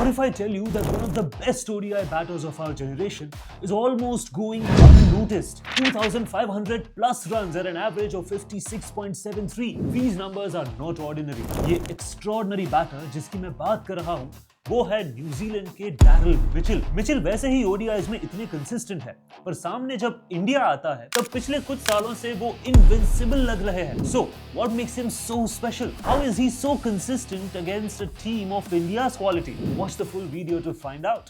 Or if I tell you that one of the best ODI batters of our generation is almost going unnoticed, 2,500 plus runs at an average of 56.73. These numbers are not ordinary. ये extraordinary batter जिसकी मैं बात कर रहा हूँ वो है New Zealand के डैरल मिचेल। मिचेल वैसे ही ओडीआईज में इतने कंसिस्टेंट है, पर सामने जब इंडिया आता है तब पिछले कुछ सालों से वो इनविंसिबल लग रहे हैं। So what makes him so special? How is he so consistent against a team of India's quality? Watch the full video to find out.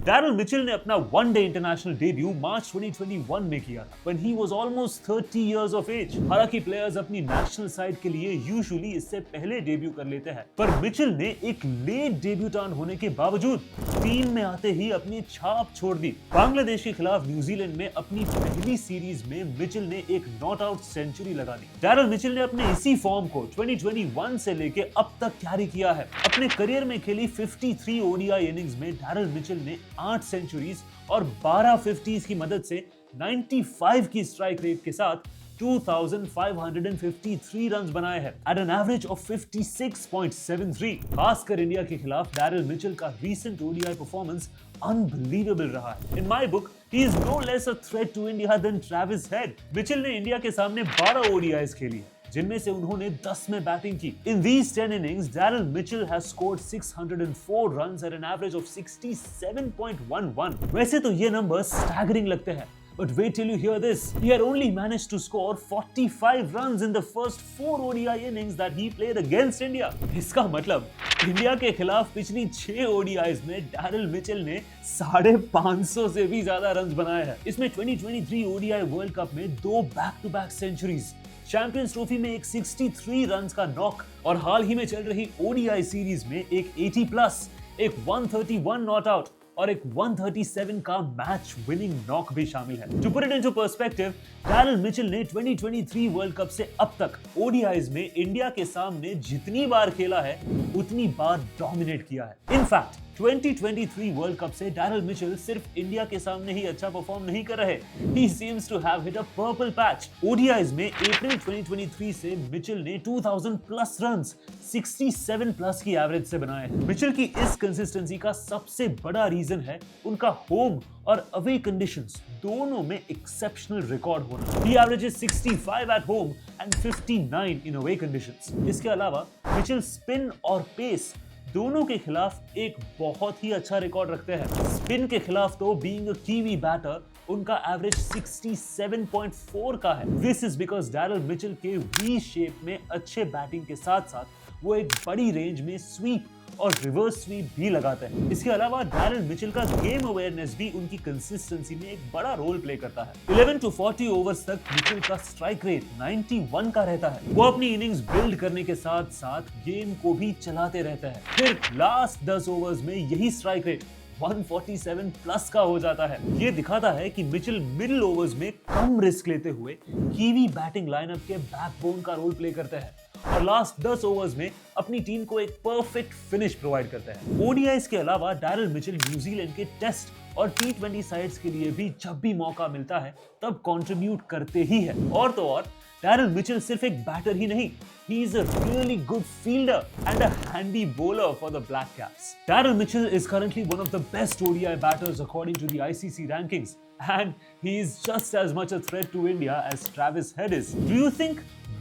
Daryl Mitchell ने अपना वनडे इंटरनेशनल डेब्यू मार्च 2021 में किया था, when he was almost 30 years of age। हालांकि players अपनी national side के लिए usually इससे पहले डेब्यू कर लेते हैं, पर मिचेल ने एक लेट डेब्यूटान होने के बावजूद टीम में आते ही अपनी छाप छोड़ दी। बांग्लादेश के खिलाफ न्यूजीलैंड में अपनी पहली सीरीज में मिचेल ने एक नॉट आउट सेंचुरी लगा दी। डैरल मिचेल ने अपने इसी फॉर्म को 2021 से लेके अब तक कैरी किया है। अपने करियर में खेली 53 ओडीआई इनिंग्स में डैरल मिचेल ने 8 सेंचुरीज और 12 50s की मदद से 95 की स्ट्राइक रेट के साथ 2,553 रन्स बनाए हैं एट एन एवरेज ऑफ 56.73। खासकर इंडिया के खिलाफ डैरल मिचेल का रीसेंट ओडीआई परफॉर्मेंस अनबिलीवेबल रहा है। In my book he is no less a threat to India than Travis Head. Mitchell ने इंडिया के सामने 12 ओडीआईज खेली है, जिनमें से उन्होंने 10 में बैटिंग की। In these 10 innings, Daryl Mitchell has scored 604 runs at an average of 67.11. वैसे तो ये नंबर स्टैगरिंग लगते हैं, but wait till you hear this. He had only managed to score 45 runs in the first 4 ODI innings that he played against India. इसका मतलब India के खिलाफ पिछली 6 ODIs में डैरल मिचेल ने 550 से भी ज्यादा रन्स बनाए हैं। इसमें 2023 ODI वर्ल्ड कप में 2 बैक-टू-बैक सेंचुरीज, चैंपियंस ट्रॉफी में एक 63 रन्स का नॉक और हाल ही में चल रही ओडीआई सीरीज में एक 80 प्लस, एक 131 नॉट आउट और एक 137 का मैच विनिंग नॉक भी शामिल है। To put it into perspective, Daryl Mitchell ने 2023 वर्ल्ड कप से अब तक ओडीआईज में इंडिया के सामने जितनी बार खेला है उतनी बार डोमिनेट किया है। इनफैक्ट 2023 वर्ल्ड कप से डैरल मिचेल सिर्फ इंडिया के सामने ही अच्छा परफॉर्म नहीं कर रहे, he seems to have hit a purple patch। ODIs में अप्रैल 2023 से मिचेल ने 2000 प्लस रन्स 67 प्लस की एवरेज से बनाए हैं। मिचेल की इस कंसिस्टेंसी का सबसे बड़ा रीजन है उनका होम और अवे कंडीशंस दोनों में एक्सेप्शनल रिकॉर्ड होना। He averages 65 at home and 59 in away conditions। इसके अलावा मिचेल स्पिन और पेस दोनों के खिलाफ एक बहुत ही अच्छा रिकॉर्ड रखते हैं। स्पिन के खिलाफ तो बीइंग अ कीवी बैटर उनका एवरेज 67.4 का है। This is because Daryl Mitchell के वी शेप में अच्छे बैटिंग के साथ साथ वो एक बड़ी रेंज में स्वीप और रिवर्स स्वीप भी लगाते हैं। इसके अलावा डैरल मिचेल का गेम अवेयरनेस भी उनकी कंसिस्टेंसी में एक बड़ा रोल प्ले करता है। 11 to 40 ओवर्स तक मिचेल का स्ट्राइक रेट 91 का रहता है। वो अपनी इनिंग्स बिल्ड करने के साथ साथ गेम को भी चलाते रहते हैं। फिर लास्ट 10 ओवर्स में यही स्ट्राइक रेट 147 प्लस का हो जाता है। ये दिखाता है कि मिचेल मिडिल ओवर्स में कम रिस्क लेते हुए कीवी बैटिंग लाइनअप के बैकबोन का रोल प्ले करते हैं और लास्ट 10 ओवर्स में अपनी टीम को एक परफेक्ट फिनिश प्रोवाइड करते हैं। ओडीआईज के अलावा डैरल मिचेल न्यूजीलैंड के टेस्ट और T20 साइड्स के लिए भी जब भी मौका मिलता है तब कंट्रीब्यूट करते ही है। और तो और डैरल मिचेल सिर्फ एक बैटर ही नहीं, he is a really good fielder and a handy bowler for the Black Caps. Daryl Mitchell is currently one of the best ODI batters according to the ICC rankings, and he is just as much a threat to India as Travis Head is. Do you think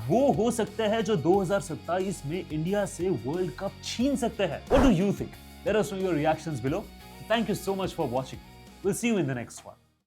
वो हो सकते हैं जो 2027 में India से world cup छीन सकते हैं? What do you think? Let us know your reactions below. Thank you so much for watching. We'll see you in the next one.